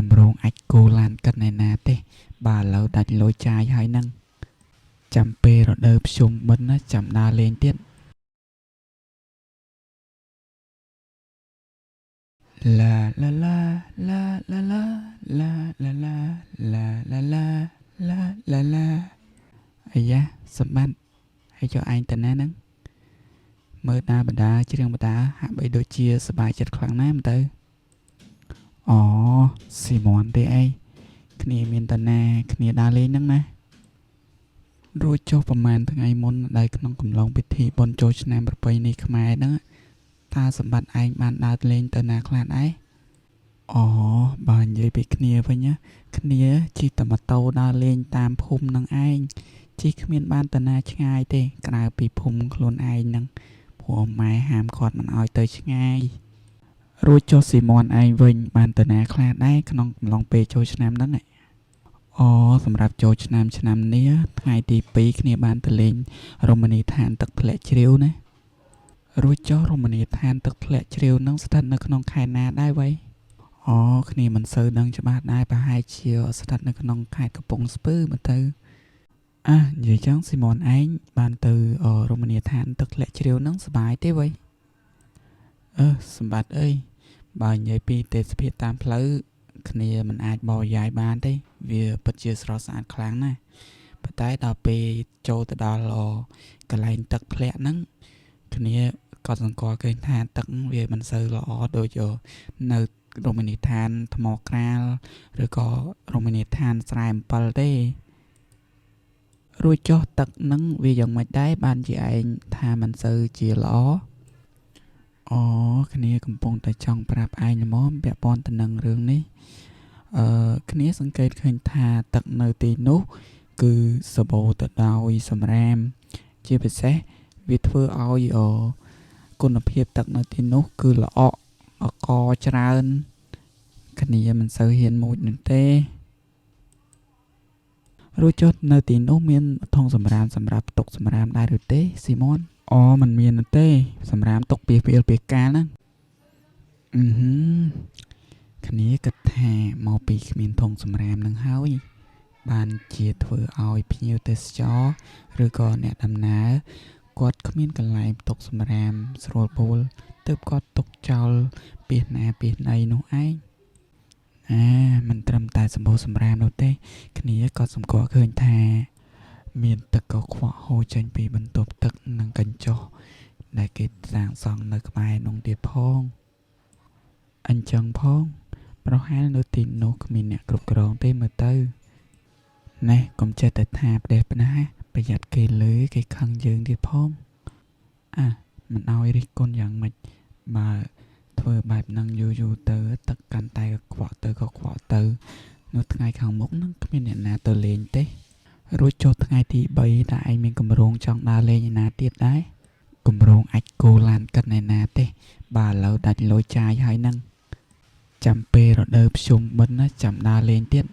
កម្រងអាចគោឡានកិតណែណាទេបាទឥឡូវដាច់លុយចាយហើយនឹងចាំពេលរដូវភ្ជុំបិណ្ឌណាចាំដើរលេងទៀតឡាឡាឡាឡាឡាឡាឡាឡាឡាឡាឡាឡាឡាឡាឡាអាយ៉ាសម្បត្តិហើយចូលឯងតាណាហ្នឹងមើលតាបដាច្រៀងបដាហាក់បីដូចជាសប្បាយចិត្តខ្លាំងណាស់មើលទៅអូស៊ីមន់ទេអីគ្នាមានតាណាគ្នាដើរលេងហ្នឹងណារួចចុះប្រហែលថ្ងៃមុនដែលក្នុងកំឡុងពិធីបុណ្យចូលឆ្នាំប្រពៃណីខ្មែរហ្នឹងតាសម្បត្តិឯងបានដើរលេងទៅណាខ្លះដែរអូបើនិយាយពីគ្នាវិញណាគ្នាជិះតែម៉ូតូដើរលេងតាមភូមិនឹងឯងជិះគ្មានបានតាណាឆ្ងាយទេក្រៅពីភូមិខ្លួនឯងហ្នឹងព្រោះម៉ែហាមគាត់មិនឲ្យទៅឆ្ងាយរួចចុះស៊ីមន់ឯងវិញបានតាណាខ្លះដែរក្នុងកំឡុងពេលចូលឆ្នាំហ្នឹងអូសម្រាប់ចូលឆ្នាំនេះថ្ងៃទី2គ្នាបានទៅលេងរមណីយដ្ឋានទឹកធ្លាក់ជ្រាវណារួចចុះរមណីយដ្ឋានទឹកធ្លាក់ជ្រាវហ្នឹងស្ថិតនៅក្នុងខេត្តណាដែរវ៉ៃអូគ្នាមិនសូវដឹងច្បាស់ដែរប្រហែលជាស្ថិតនៅក្នុងខេត្តកំពង់ស្ពឺមើលទៅនិយាយចឹងស៊ីមន់ឯងបានទៅរមណីយដ្ឋានទឹកធ្លាក់ជ្រាវហ្នឹងសប្បាយទេវ៉ៃសម្បត្តិអើយបើនិយាយពីទេសភាពតាមផ្លូវគ្នាមិនអាចបកយាយបានទេវាពិតជាស្រស់ស្អាតខ្លាំងណាស់ប៉ុន្តែដល់ពេលចូលទៅដល់កន្លែងទឹកធ្លាក់ហ្នឹងគ្នាក៏សង្កល់ឃើញថាទឹកវាមិនសូវល្អដូចនៅរមណីយដ្ឋានថ្មក្រាលឬក៏រមណីយដ្ឋានស្រែអំពិលទេរួចចុះទឹកហ្នឹងវាយ៉ាងម៉េចដែរបានជាឯងថាមិនសូវជាល្អអូគ្នាកំពុងតែចង់ប្រាប់ឯងល្មមពាក់ព័ន្ធទៅនឹងរឿងនេះគ្នាសង្កេតឃើញថាទឹកនៅទីនោះគឺសម្បូរទៅដោយសម្រាមជាពិសេសវាធ្វើឲ្យគុណភាពទឹកនៅទីនោះគឺល្អកច្រើនគ្នាមិនសូវហ៊ានមុជនោះទេរួចចុះនៅទីនោះមានធុងសម្រាមសម្រាប់ទុកសម្រាមដែរឬទេស៊ីមន់អូมันមានទេសម្រាមទុកពីពេលពីកាលហ្នឹងគ្នាគិតថាមកពីគ្មានធុងសម្រាមនឹងហើយបានជាធ្វើឲ្យភ្ញៀវទេសចរឬក៏អ្នកដំណើរគាត់គ្មានកន្លែងទុកសម្រាមស្រួលបួលទើបគាត់ទុកចោលពីណាពីណីនោះឯងមិនត្រឹមតែសម្បូរសម្រាមនោះទេគ្នាក៏សង្កត់ឃើញថាមានទឹកកខ្វក់ហូរចេញពីបន្ទប់ទឹកនិងកញ្ចុះដែលគេសាងសង់នៅក្បែរនោះទៀតផងអញ្ចឹងផងប្រហែលនៅទីនោះគ្មានអ្នកគ្រប់គ្រងទេមើលទៅណែកុំចេះតែថាផ្ដេសផ្ដាសប្រយ័ត្នគេលើគេខឹងយើងទៀតផងមិនឲ្យរិះគន់យ៉ាងម៉េចបើធ្វើបែបហ្នឹងយូរទៅទឹកកាន់តែកខ្វក់ទៅនៅថ្ងៃខាងមុខហ្នឹងគ្មានអ្នកណាទៅលេងទេរួចចូលថ្ងៃទី3តើឯងមានកម្រងចង់ដើរលេងឯណាទៀតដែរកម្រងអាចគោឡានកិតឯណាទេបាទឥឡូវដាច់លុយចាយហើយហ្នឹងចាំពេលរដូវភ្ជុំបិណ្ឌណាចាំដើរលេងទៀត